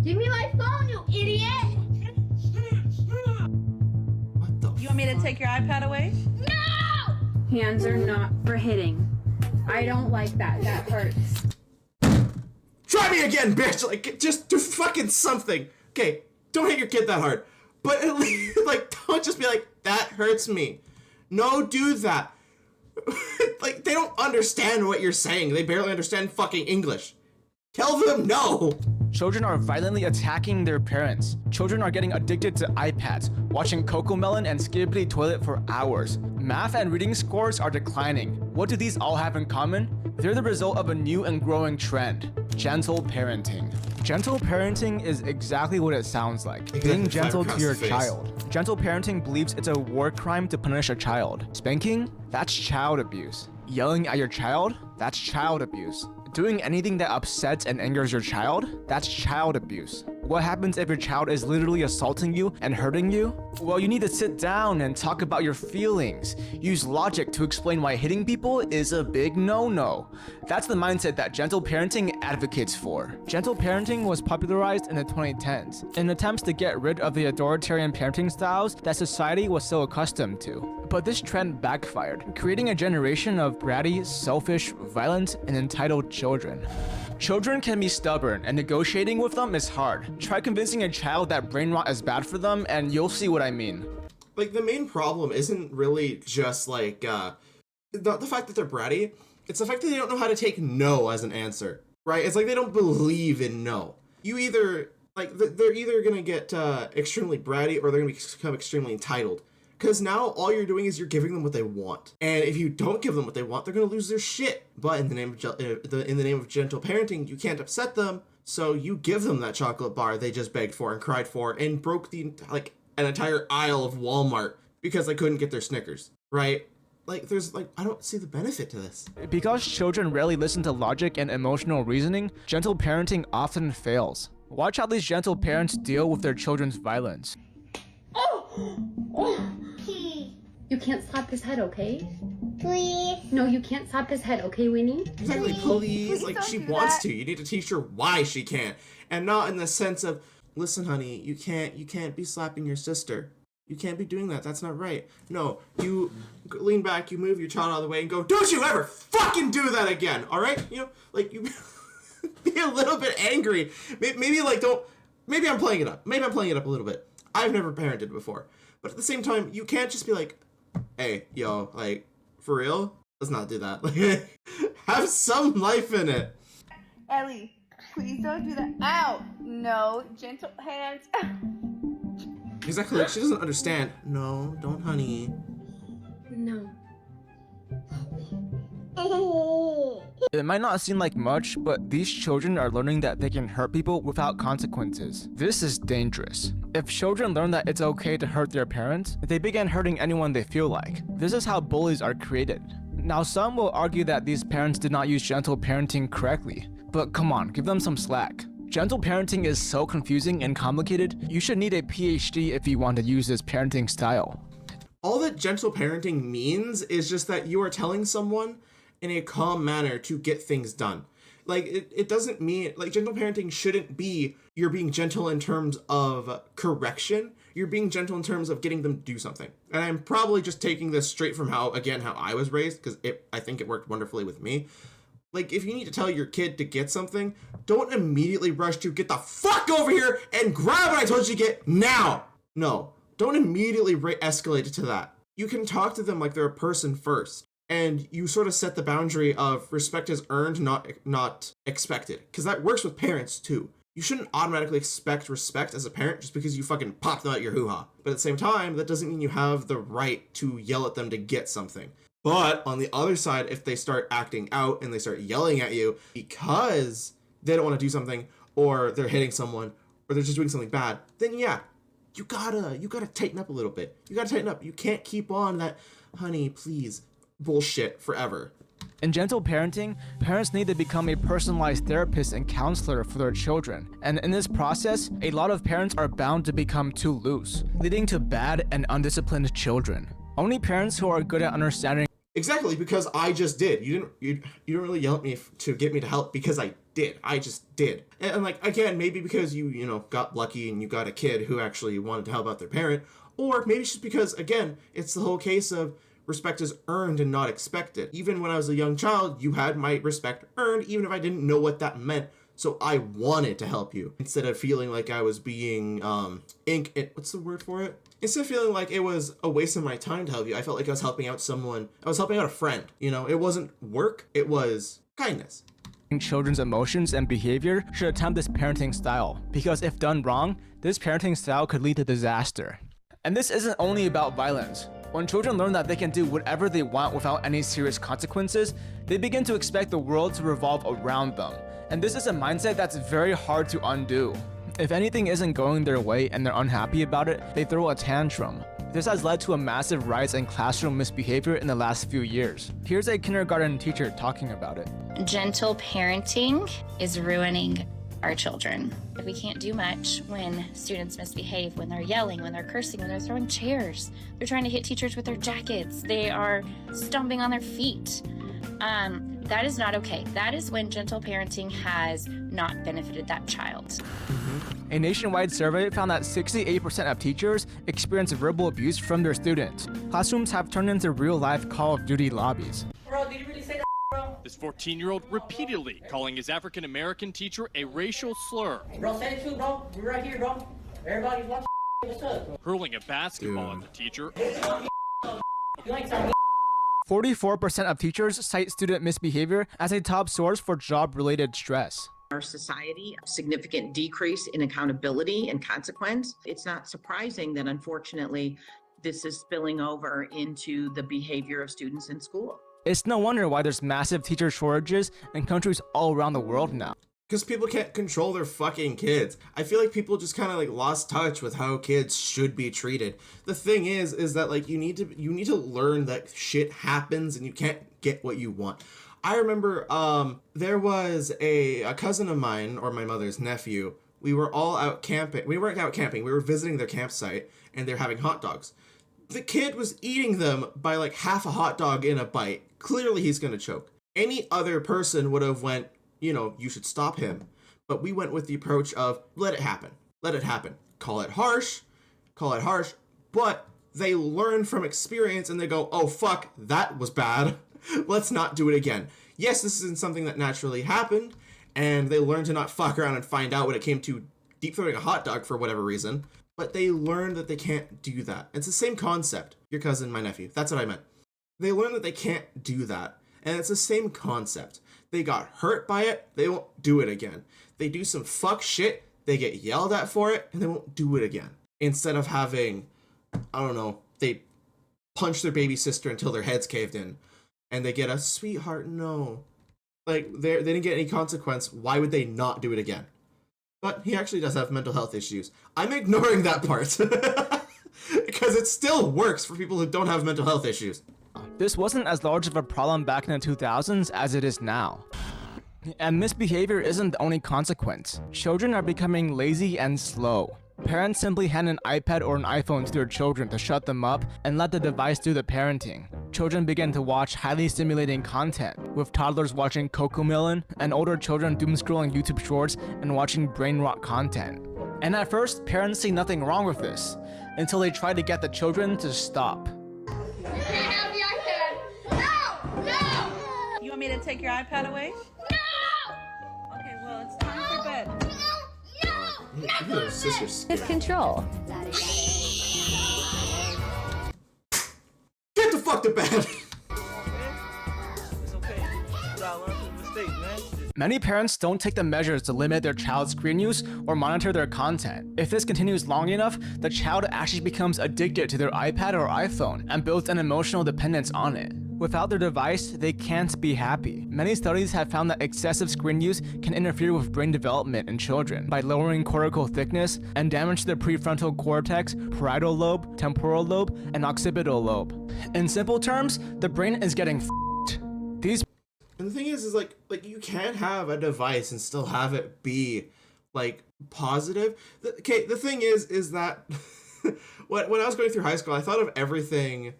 Give me my phone, you idiot! What the You want me to take your iPad away? No! Hands are not for hitting. I don't like that. That hurts. Try me again, bitch! Like, just do fucking something. Okay, don't hit your kid that hard. But at least, like, don't just be like, that hurts me. No, do that. Like, they don't understand what you're saying. They barely understand fucking English. Tell them no! Children are violently attacking their parents. Children are getting addicted to iPads, watching Cocomelon and Skibbity Toilet for hours. Math and reading scores are declining. What do these all have in common? They're the result of a new and growing trend: gentle parenting. Gentle parenting is exactly what it sounds like. Being gentle to your child. Gentle parenting believes it's a war crime to punish a child. Spanking? That's child abuse. Yelling at your child? That's child abuse. Doing anything that upsets and angers your child? That's child abuse. What happens if your child is literally assaulting you and hurting you? Well, you need to sit down and talk about your feelings. Use logic to explain why hitting people is a big no-no. That's the mindset that gentle parenting advocates for. Gentle parenting was popularized in the 2010s in attempts to get rid of the authoritarian parenting styles that society was so accustomed to. But this trend backfired, creating a generation of bratty, selfish, violent, and entitled children. Children can be stubborn, and negotiating with them is hard. Try convincing a child that brain rot is bad for them, and you'll see what I mean. Like, the main problem isn't really just, like, not the fact that they're bratty. It's the fact that they don't know how to take no as an answer, right? It's like they don't believe in no. You either, like, they're either gonna get extremely bratty or they're gonna become extremely entitled. Because now all you're doing is you're giving them what they want, and if you don't give them what they want, they're gonna lose their shit. But in the name of gentle parenting, you can't upset them, so you give them that chocolate bar they just begged for and cried for, and broke an entire aisle of Walmart because they couldn't get their Snickers, right? Like, I don't see the benefit to this. Because children rarely listen to logic and emotional reasoning, gentle parenting often fails. Watch how these gentle parents deal with their children's violence. You can't slap his head, okay? Please. No, you can't slap his head, okay, Winnie? Exactly, please. Like, she wants to. You need to teach her why she can't. And not in the sense of, listen, honey, you can't be slapping your sister. You can't be doing that. That's not right. No, you lean back, you move your child out of the way and go, don't you ever fucking do that again, all right? You know, like, you be a little bit angry. Maybe I'm playing it up. Maybe I'm playing it up a little bit. I've never parented before. But at the same time, you can't just be like, hey, yo, like, for real? Let's not do that. Like, have some life in it. Ellie, please don't do that. Ow! No, gentle hands. Exactly, like, she doesn't understand. No, don't, honey. No. It might not seem like much, but these children are learning that they can hurt people without consequences. This is dangerous. If children learn that it's okay to hurt their parents, they begin hurting anyone they feel like. This is how bullies are created. Now, some will argue that these parents did not use gentle parenting correctly, but come on, give them some slack. Gentle parenting is so confusing and complicated, you should need a PhD if you want to use this parenting style. All that gentle parenting means is just that you are telling someone in a calm manner to get things done. Like, it doesn't mean, like, gentle parenting shouldn't be you're being gentle in terms of correction. You're being gentle in terms of getting them to do something. And I'm probably just taking this straight from how I was raised, because I think it worked wonderfully with me. Like, if you need to tell your kid to get something, don't immediately rush to get the fuck over here and grab what I told you to get now. No, don't immediately escalate it to that. You can talk to them like they're a person first. And you sort of set the boundary of respect is earned, not expected. Because that works with parents too. You shouldn't automatically expect respect as a parent just because you fucking pop them out your hoo-ha. But at the same time, that doesn't mean you have the right to yell at them to get something. But on the other side, if they start acting out and they start yelling at you because they don't want to do something, or they're hitting someone, or they're just doing something bad, then yeah, you gotta tighten up a little bit. You gotta tighten up. You can't keep on that, honey, please, bullshit forever. In gentle parenting, parents need to become a personalized therapist and counselor for their children. And in this process, a lot of parents are bound to become too loose, leading to bad and undisciplined children. Only parents who are good at understanding. Exactly, because I just did. You didn't really yell at me to get me to help because I did. I just did. And like, again, maybe because you know, got lucky and you got a kid who actually wanted to help out their parent, or maybe it's just because, again, it's the whole case of respect is earned and not expected. Even when I was a young child, you had my respect earned, even if I didn't know what that meant. So I wanted to help you instead of feeling like I was being, what's the word for it? Instead of feeling like it was a waste of my time to help you, I felt like I was helping out someone. I was helping out a friend. You know, it wasn't work, it was kindness. Children's emotions and behavior should attempt this parenting style, because if done wrong, this parenting style could lead to disaster. And this isn't only about violence. When children learn that they can do whatever they want without any serious consequences, they begin to expect the world to revolve around them. And this is a mindset that's very hard to undo. If anything isn't going their way and they're unhappy about it, they throw a tantrum. This has led to a massive rise in classroom misbehavior in the last few years. Here's a kindergarten teacher talking about it. Gentle parenting is ruining our children. We can't do much when students misbehave, when they're yelling, when they're cursing, when they're throwing chairs. They're trying to hit teachers with their jackets. They are stomping on their feet. That is not okay. That is when gentle parenting has not benefited that child. A nationwide survey found that 68% of teachers experience verbal abuse from their students. Classrooms have turned into real-life Call of Duty lobbies. Bro, did you really say that, bro? This 14-year-old repeatedly calling his African-American teacher a racial slur. Bro, say it too, bro. We're right here, bro. Everybody's watching. What's up? Hurling a basketball at the teacher. You like some 44% of teachers cite student misbehavior as a top source for job-related stress. Our society, a significant decrease in accountability and consequence. It's not surprising that unfortunately this is spilling over into the behavior of students in school. It's no wonder why there's massive teacher shortages in countries all around the world now. Because people can't control their fucking kids. I feel like people just kind of like lost touch with how kids should be treated. The thing is that like you need to learn that shit happens and you can't get what you want. I remember there was a cousin of mine, or my mother's nephew. We were all out camping. We weren't out camping. We were visiting their campsite and they're having hot dogs. The kid was eating them by like half a hot dog in a bite. Clearly he's gonna choke. Any other person would have went, you know, you should stop him. But we went with the approach of let it happen. Let it happen. Call it harsh, but they learn from experience and they go, oh fuck, that was bad. Let's not do it again. Yes, this isn't something that naturally happened, and they learned to not fuck around and find out when it came to deep throwing a hot dog for whatever reason, but they learned that they can't do that. It's the same concept. Your cousin, my nephew, that's what I meant. They learned that they can't do that, and it's the same concept. They got hurt by it, they won't do it again. They do some fuck shit, they get yelled at for it, and they won't do it again. Instead of having, I don't know, they punch their baby sister until their head's caved in, and they get a sweetheart, no. Like, they didn't get any consequence, why would they not do it again? But he actually does have mental health issues. I'm ignoring that part. Because it still works for people who don't have mental health issues. This wasn't as large of a problem back in the 2000s as it is now. And misbehavior isn't the only consequence. Children are becoming lazy and slow. Parents simply hand an iPad or an iPhone to their children to shut them up and let the device do the parenting. Children begin to watch highly stimulating content, with toddlers watching Cocomelon and older children doom-scrolling YouTube shorts and watching brain rot content. And at first, parents see nothing wrong with this, until they try to get the children to stop. You can't have the iPad. No! No! You want me to take your iPad away? No! Okay, well, it's time for bed. No! Your sister's scared. Control. Get the fuck to bed! It's okay. You gotta learn from mistakes, man. Many parents don't take the measures to limit their child's screen use or monitor their content. If this continues long enough, the child actually becomes addicted to their iPad or iPhone and builds an emotional dependence on it. Without their device, they can't be happy. Many studies have found that excessive screen use can interfere with brain development in children by lowering cortical thickness and damage the prefrontal cortex, parietal lobe, temporal lobe, and occipital lobe. In simple terms, the brain is getting f***ed. These And the thing is like you can't have a device and still have it be like positive. The thing is that when I was going through high school, I thought of everything.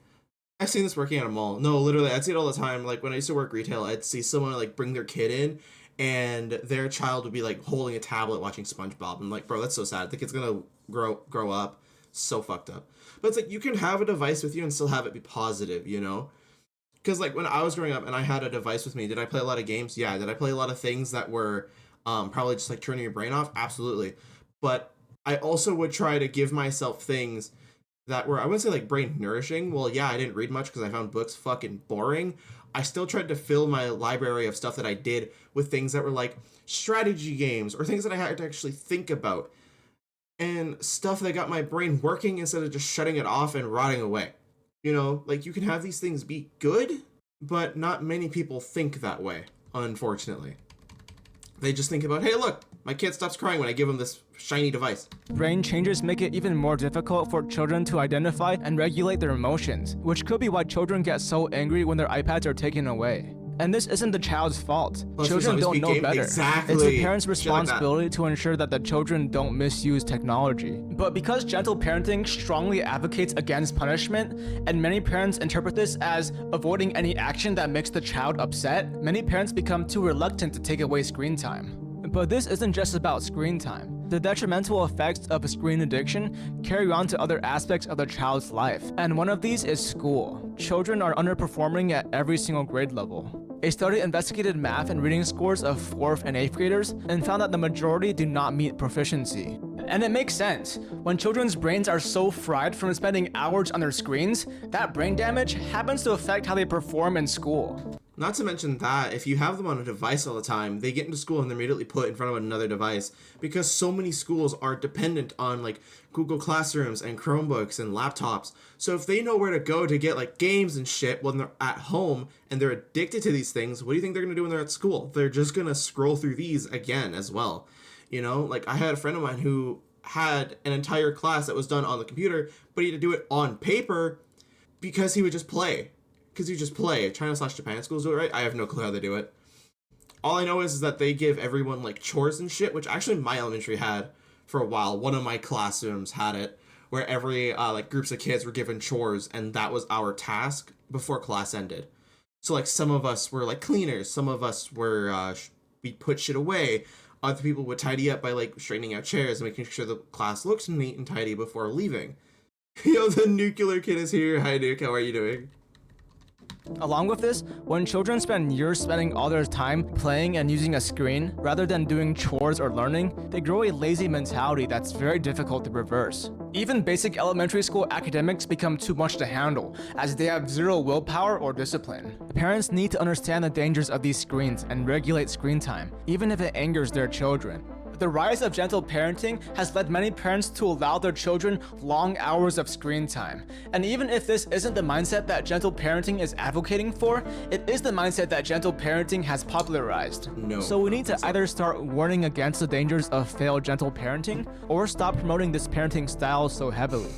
I've seen this working at a mall. No, literally, I'd see it all the time. Like when I used to work retail, I'd see someone like bring their kid in, and their child would be like holding a tablet watching SpongeBob. I'm like, bro, that's so sad. The kid's gonna grow up so fucked up. But it's like, you can have a device with you and still have it be positive, you know? Because like when I was growing up and I had a device with me, did I play a lot of games? Yeah. Did I play a lot of things that were probably just like turning your brain off? Absolutely. But I also would try to give myself things that were, I wouldn't say like brain nourishing. Well, yeah, I didn't read much because I found books fucking boring. I still tried to fill my library of stuff that I did with things that were like strategy games or things that I had to actually think about and stuff that got my brain working instead of just shutting it off and rotting away. You know, like you can have these things be good, but not many people think that way, unfortunately. They just think about, hey, look, my kid stops crying when I give him this shiny device. Brain changes make it even more difficult for children to identify and regulate their emotions, which could be why children get so angry when their iPads are taken away. And this isn't the child's fault. Plus, Children don't know better. Exactly. It's the parents' Shit like that. responsibility to ensure that the children don't misuse technology. But because gentle parenting strongly advocates against punishment, and many parents interpret this as avoiding any action that makes the child upset, many parents become too reluctant to take away screen time. But this isn't just about screen time. The detrimental effects of screen addiction carry on to other aspects of the child's life, and one of these is school. Children are underperforming at every single grade level. A study investigated math and reading scores of 4th and 8th graders and found that the majority do not meet proficiency. And it makes sense. When children's brains are so fried from spending hours on their screens, that brain damage happens to affect how they perform in school. Not to mention that if you have them on a device all the time, they get into school and they're immediately put in front of another device because so many schools are dependent on like Google Classrooms and Chromebooks and laptops. So if they know where to go to get like games and shit when they're at home and they're addicted to these things, what do you think they're going to do when they're at school? They're just going to scroll through these again as well. You know, like I had a friend of mine who had an entire class that was done on the computer, but he had to do it on paper because he would just play. Because you just play. China/Japan schools do it, right? I have no clue how they do it. All I know is that they give everyone like chores and shit, which actually my elementary had for a while. One of my classrooms had it, where every like groups of kids were given chores, and that was our task before class ended. So like some of us were like cleaners, some of us were we put shit away. Other people would tidy up by like straightening out chairs and making sure the class looks neat and tidy before leaving. Yo, the nuclear kid is here. Hi, Nuke. How are you doing? Along with this, when children spend years spending all their time playing and using a screen rather than doing chores or learning, they grow a lazy mentality that's very difficult to reverse. Even basic elementary school academics become too much to handle, as they have zero willpower or discipline. Parents need to understand the dangers of these screens and regulate screen time, even if it angers their children. The rise of gentle parenting has led many parents to allow their children long hours of screen time. And even if this isn't the mindset that gentle parenting is advocating for, it is the mindset that gentle parenting has popularized. No. So we need to either start warning against the dangers of failed gentle parenting, or stop promoting this parenting style so heavily.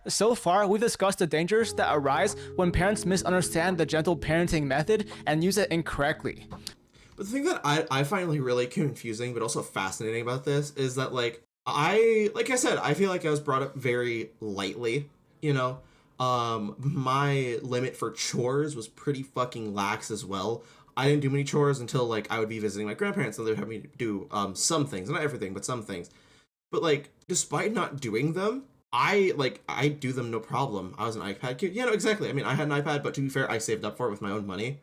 So far, we've discussed the dangers that arise when parents misunderstand the gentle parenting method and use it incorrectly. But the thing that I find like really confusing but also fascinating about this is that like I said, I feel like I was brought up very lightly, you know. My limit for chores was pretty fucking lax as well. I didn't do many chores until like I would be visiting my grandparents and they would have me do some things, not everything, but some things. But like despite not doing them, I do them no problem. I was an iPad kid. Yeah, no, exactly. I mean, I had an iPad, but to be fair, I saved up for it with my own money.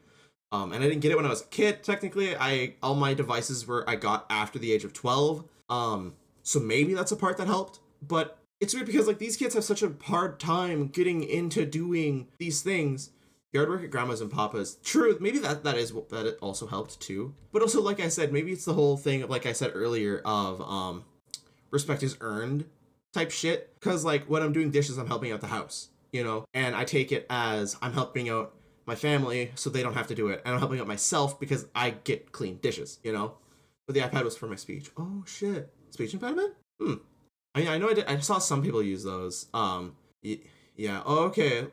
And I didn't get it when I was a kid, technically. All my devices I got after the age of 12. So maybe that's a part that helped. But it's weird because like these kids have such a hard time getting into doing these things. Yard work at grandma's and papa's. True, maybe that it also helped too. But also, like I said, maybe it's the whole thing of, like I said earlier, of respect is earned type shit. Because like when I'm doing dishes, I'm helping out the house, you know? And I take it as I'm helping out my family so they don't have to do it, and I'm helping out myself because I get clean dishes, you know. But the iPad was for my speech. Oh shit, speech impediment. I know I saw some people use those. Yeah. Oh, okay.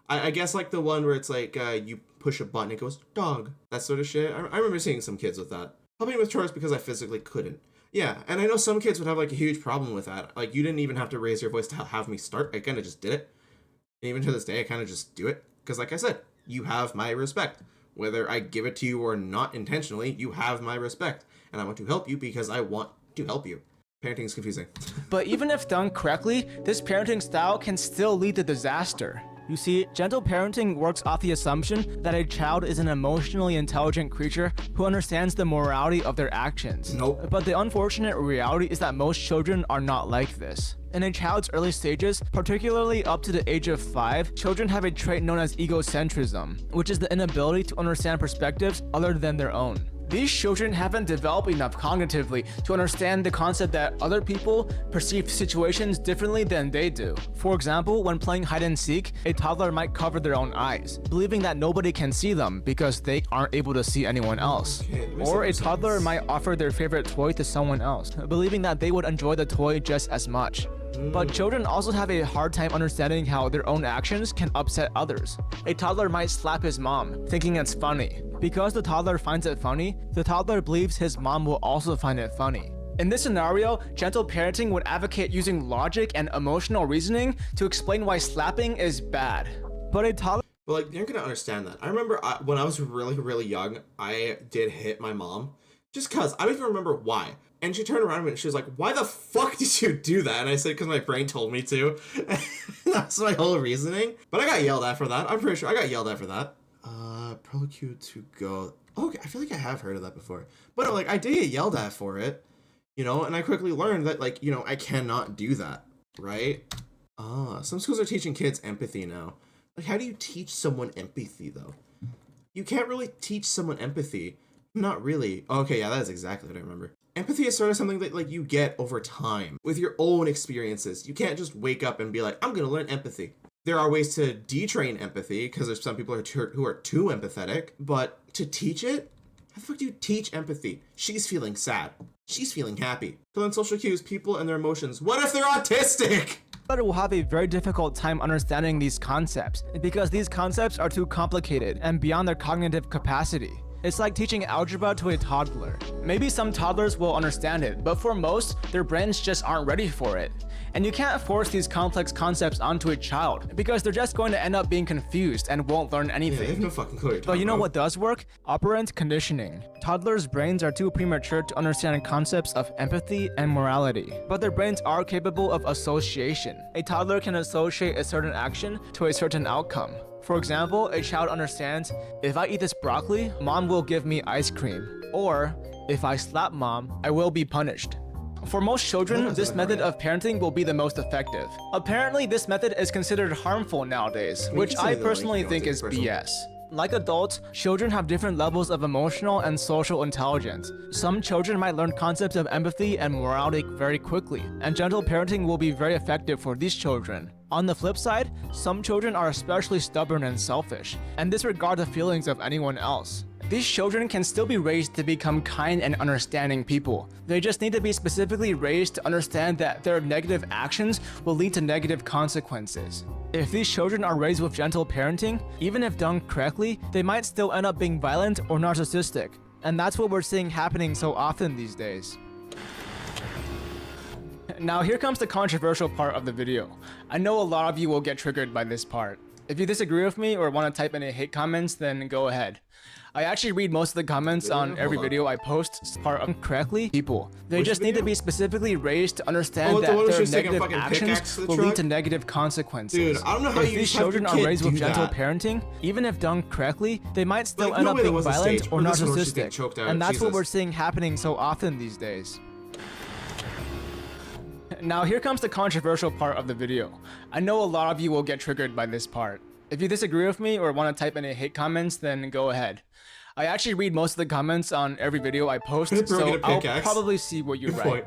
I guess like the one where it's like you push a button, it goes dog, that sort of shit. I remember seeing some kids with that. Helping with chores because I physically couldn't. Yeah, and I know some kids would have like a huge problem with that. Like you didn't even have to raise your voice to have me start. I kind of just did it. And even to this day, I kind of just do it because, like I said, you have my respect. Whether I give it to you or not intentionally, you have my respect. And I want to help you because I want to help you. Parenting is confusing. But even if done correctly, this parenting style can still lead to disaster. You see, gentle parenting works off the assumption that a child is an emotionally intelligent creature who understands the morality of their actions. Nope. But the unfortunate reality is that most children are not like this. In a child's early stages, particularly up to the age of 5, children have a trait known as egocentrism, which is the inability to understand perspectives other than their own. These children haven't developed enough cognitively to understand the concept that other people perceive situations differently than they do. For example, when playing hide and seek, a toddler might cover their own eyes, believing that nobody can see them because they aren't able to see anyone else. Or a toddler might offer their favorite toy to someone else, believing that they would enjoy the toy just as much. But children also have a hard time understanding how their own actions can upset others. A toddler might slap his mom, thinking it's funny. Because the toddler finds it funny, the toddler believes his mom will also find it funny. In this scenario, gentle parenting would advocate using logic and emotional reasoning to explain why slapping is bad. But a toddler... But like, you're gonna understand that. I remember when I was really young, I did hit my mom. Just cause, I don't even remember why. And she turned around and she was like, why the fuck did you do that? And I said, because my brain told me to. That's my whole reasoning. But I got yelled at for that. I'm pretty sure I got yelled at for that. Prolocute to go. Okay, I feel like I have heard of that before. But like, I did get yelled at for it, you know, and I quickly learned that, like, you know, I cannot do that, right? Some schools are teaching kids empathy now. Like, how do you teach someone empathy, though? You can't really teach someone empathy. Not really. Okay, yeah, that is exactly what I remember. Empathy is sort of something that, like, you get over time with your own experiences. You can't just wake up and be like, I'm gonna learn empathy. There are ways to detrain empathy because there's some people who are too empathetic, but to teach it, how the fuck do you teach empathy? She's feeling sad. She's feeling happy. Fill in social cues, people and their emotions. What if they're autistic? But will have a very difficult time understanding these concepts because these concepts are too complicated and beyond their cognitive capacity. It's like teaching algebra to a toddler. Maybe some toddlers will understand it, but for most, their brains just aren't ready for it. And you can't force these complex concepts onto a child because they're just going to end up being confused and won't learn anything. Yeah, they have no fucking clue. But you know what does work? Operant conditioning. Toddlers' brains are too premature to understand concepts of empathy and morality, but their brains are capable of association. A toddler can associate a certain action to a certain outcome. For example, a child understands, if I eat this broccoli, mom will give me ice cream. Or, if I slap mom, I will be punished. For most children, this method of parenting will be the most effective. Apparently, this method is considered harmful nowadays, which I personally think is BS. Like adults, children have different levels of emotional and social intelligence. Some children might learn concepts of empathy and morality very quickly, and gentle parenting will be very effective for these children. On the flip side, some children are especially stubborn and selfish, and disregard the feelings of anyone else. These children can still be raised to become kind and understanding people. They just need to be specifically raised to understand that their negative actions will lead to negative consequences. If these children are raised with gentle parenting, even if done correctly, they might still end up being violent or narcissistic. And that's what we're seeing happening so often these days. Now here comes the controversial part of the video. I know a lot of you will get triggered by this part. If you disagree with me or want to type any hate comments, then go ahead. I actually read most of the comments on every video I post part of correctly. People, they just need to be specifically raised to understand that their negative actions will lead to negative consequences. Dude, I don't know how if these children are raised with gentle parenting, even if done correctly, they might still end up being violent or narcissistic. And that's what we're seeing happening so often these days. Now here comes the controversial part of the video. I know a lot of you will get triggered by this part. If you disagree with me or want to type any hate comments, then go ahead. I actually read most of the comments on every video I post, so I'll probably see what you write.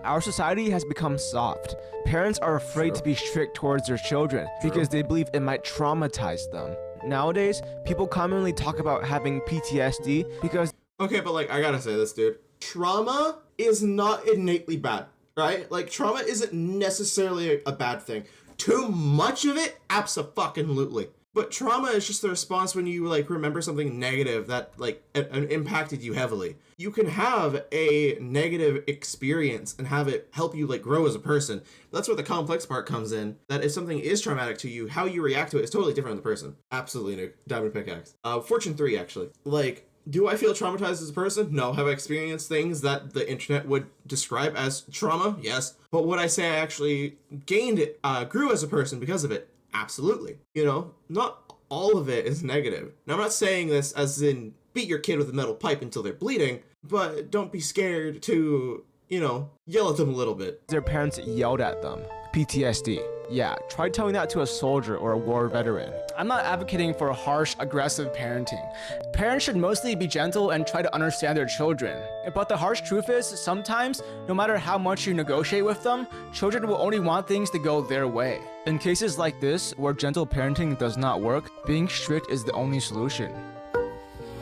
Our society has become soft. Parents are afraid to be strict towards their children because they believe it might traumatize them. Nowadays, people commonly talk about having PTSD because... Okay, but like, I gotta say this, dude. Trauma is not innately bad, right? Like, trauma isn't necessarily a bad thing. Too much of it? Abso-fucking-lutely. But trauma is just the response when you like remember something negative that like impacted you heavily. You can have a negative experience and have it help you like grow as a person. That's where the complex part comes in. That if something is traumatic to you, how you react to it is totally different on the person. Absolutely, Nick. Diamond pickaxe. Fortune 3 actually. Like, do I feel traumatized as a person? No. Have I experienced things that the internet would describe as trauma? Yes. But would I say I actually grew as a person because of it? Absolutely. You know, not all of it is negative. Now, I'm not saying this as in beat your kid with a metal pipe until they're bleeding, but don't be scared to, you know, yell at them a little bit. Their parents yelled at them. PTSD. Yeah, try telling that to a soldier or a war veteran. I'm not advocating for harsh, aggressive parenting. Parents should mostly be gentle and try to understand their children. But the harsh truth is, sometimes, no matter how much you negotiate with them, children will only want things to go their way. In cases like this, where gentle parenting does not work, being strict is the only solution.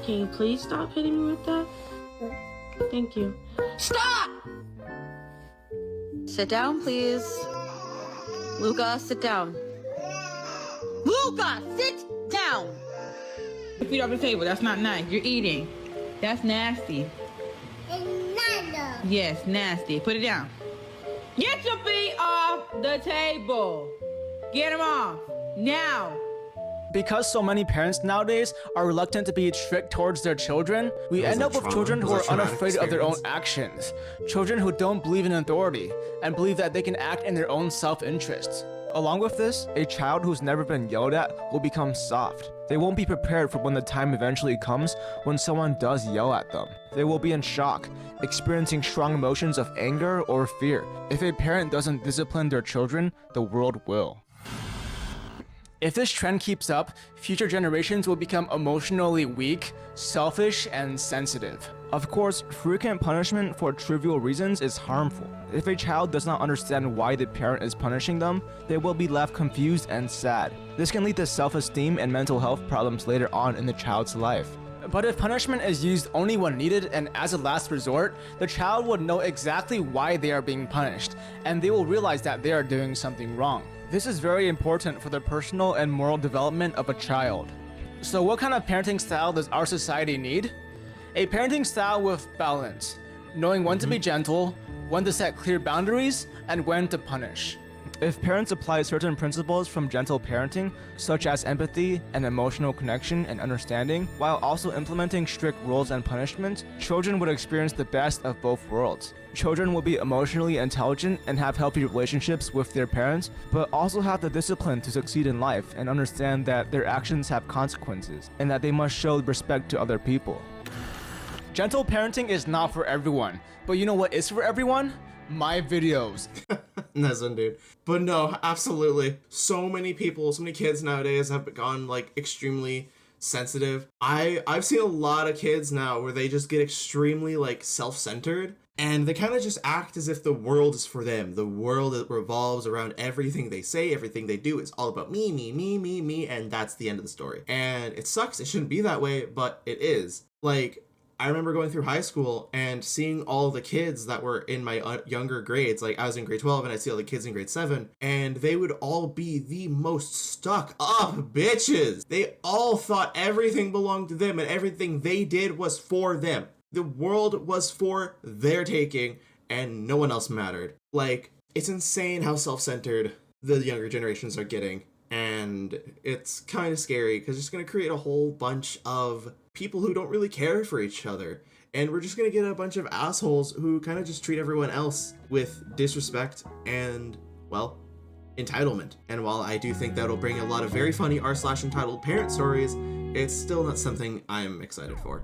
Can you please stop hitting me with that? Thank you. Stop! Sit down, please. Luca, sit down. Luca, sit down! Your feet off the table. That's not nice. You're eating. That's nasty. Yes, nasty. Put it down. Get your feet off the table. Get them off. Now. Because so many parents nowadays are reluctant to be strict towards their children, we end up with children who are unafraid of their own actions. Children who don't believe in authority and believe that they can act in their own self-interest. Along with this, a child who's never been yelled at will become soft. They won't be prepared for when the time eventually comes when someone does yell at them. They will be in shock, experiencing strong emotions of anger or fear. If a parent doesn't discipline their children, the world will. If this trend keeps up, future generations will become emotionally weak, selfish, and sensitive. Of course, frequent punishment for trivial reasons is harmful. If a child does not understand why the parent is punishing them, they will be left confused and sad. This can lead to self-esteem and mental health problems later on in the child's life. But if punishment is used only when needed and as a last resort, the child would know exactly why they are being punished, and they will realize that they are doing something wrong. This is very important for the personal and moral development of a child. So what kind of parenting style does our society need? A parenting style with balance, knowing when to be gentle, when to set clear boundaries, and when to punish. If parents apply certain principles from gentle parenting, such as empathy and emotional connection and understanding, while also implementing strict rules and punishments, children would experience the best of both worlds. Children will be emotionally intelligent and have healthy relationships with their parents, but also have the discipline to succeed in life and understand that their actions have consequences, and that they must show respect to other people. Gentle parenting is not for everyone, but you know what is for everyone? My videos. Nice one, dude. But no, absolutely. So many people, so many kids nowadays have gone like extremely sensitive. I've seen a lot of kids now where they just get extremely like self-centered, and they kind of just act as if the world is for them. The world that revolves around everything they say, everything they do is all about me, me, me, me, me, and that's the end of the story. And it sucks. It shouldn't be that way, but it is. Like, I remember going through high school and seeing all the kids that were in my younger grades. Like, I was in grade 12 and I'd see all the kids in grade 7, and they would all be the most stuck up bitches. They all thought everything belonged to them and everything they did was for them. The world was for their taking and no one else mattered. Like, it's insane how self-centered the younger generations are getting. And it's kind of scary because it's going to create a whole bunch of people who don't really care for each other. And we're just going to get a bunch of assholes who kind of just treat everyone else with disrespect and, well, entitlement. And while I do think that'll bring a lot of very funny r/entitled parent stories, it's still not something I'm excited for.